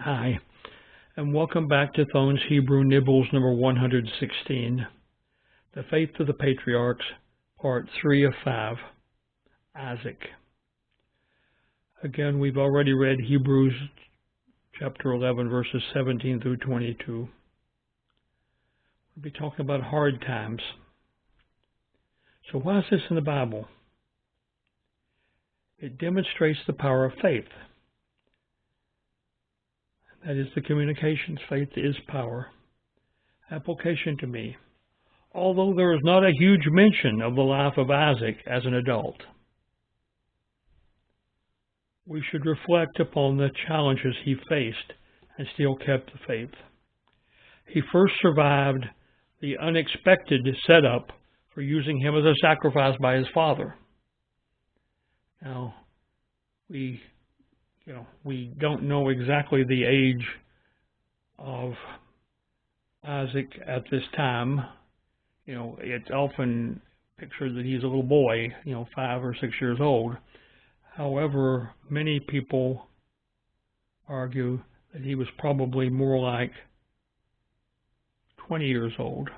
Hi, and welcome back to Thone's Hebrew Nibbles number 116, The Faith of the Patriarchs, part 3 of 5, Isaac. Again, we've already read Hebrews chapter 11, verses 17 through 22. We'll be talking about hard times. So why is this in the Bible? It demonstrates the power of faith. That is the communications. Faith is power. Application to me. Although there is not a huge mention of the life of Isaac as an adult, we should reflect upon the challenges he faced and still kept the faith. He first survived the unexpected setup for using him as a sacrifice by his father. Now, we don't know exactly the age of Isaac at this time. It's often pictured that he's a little boy, 5 or 6 years old. However, many people argue that he was probably more like 20 years old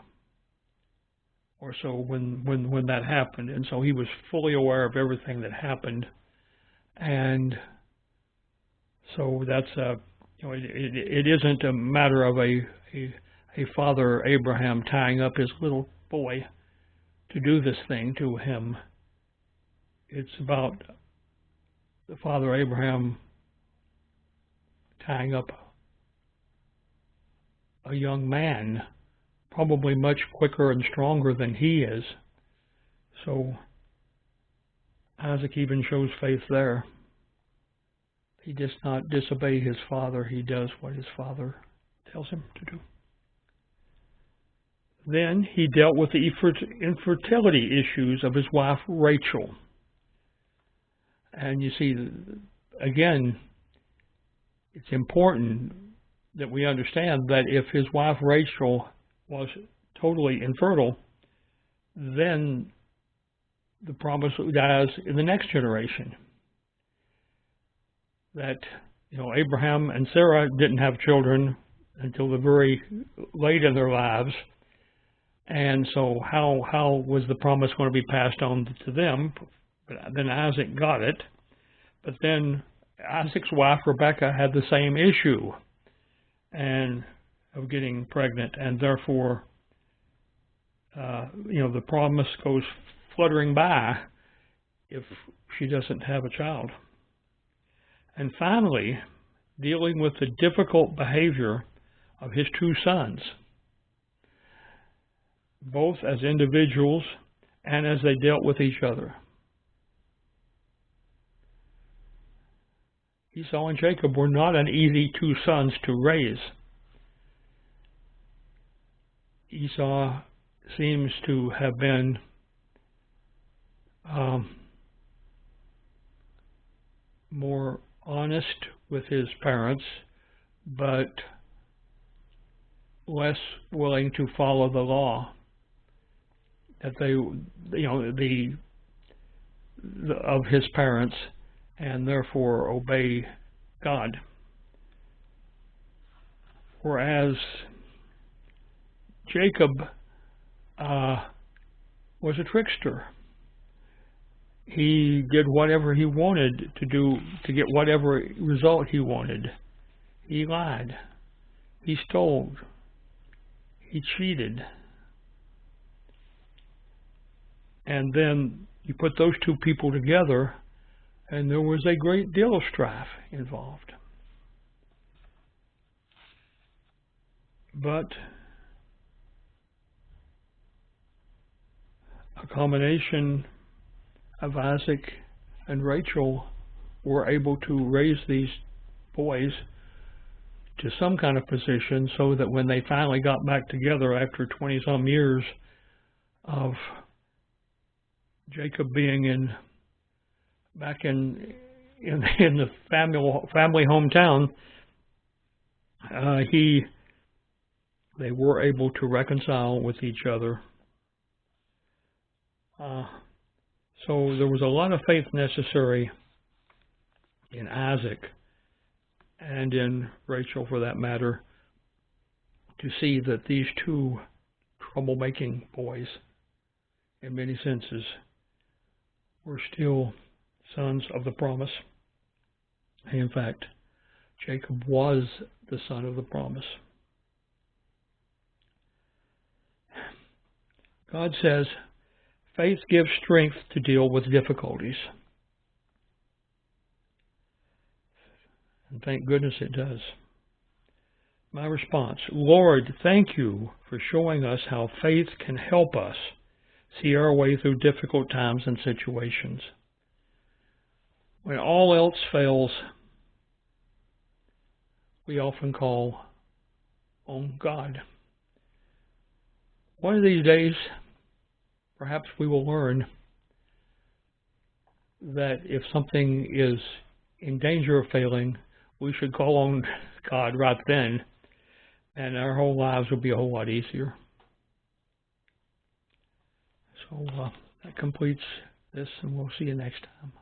or so when that happened. And so he was fully aware of everything that happened. And so that's it isn't a matter of a father Abraham tying up his little boy to do this thing to him. It's about the father Abraham tying up a young man, probably much quicker and stronger than he is. So Isaac even shows faith there. He does not disobey his father. He does what his father tells him to do. Then he dealt with the infertility issues of his wife Rachel. And you see, again, it's important that we understand that if his wife Rachel was totally infertile, then the promise dies in the next generation. That Abraham and Sarah didn't have children until the very late in their lives, and so how was the promise going to be passed on to them? But then Isaac got it, but then Isaac's wife Rebekah had the same issue, and of getting pregnant, and therefore the promise goes fluttering by if she doesn't have a child. And finally, dealing with the difficult behavior of his two sons, both as individuals and as they dealt with each other. Esau and Jacob were not an easy two sons to raise. Esau seems to have been more honest with his parents, but less willing to follow the law that of his parents, and therefore obey God. Whereas Jacob was a trickster. He did whatever he wanted to do to get whatever result he wanted. He lied. He stole. He cheated. And then you put those two people together, and there was a great deal of strife involved. But a combination of Isaac and Rachel were able to raise these boys to some kind of position, so that when they finally got back together after 20-some years of Jacob being back in the family hometown, they were able to reconcile with each other. So there was a lot of faith necessary in Isaac and in Rachel for that matter, to see that these two troublemaking boys, in many senses, were still sons of the promise. And in fact, Jacob was the son of the promise. God says, faith gives strength to deal with difficulties. And thank goodness it does. My response, Lord, thank you for showing us how faith can help us see our way through difficult times and situations. When all else fails, we often call on God. One of these days, perhaps we will learn that if something is in danger of failing, we should call on God right then, and our whole lives will be a whole lot easier. So that completes this, and we'll see you next time.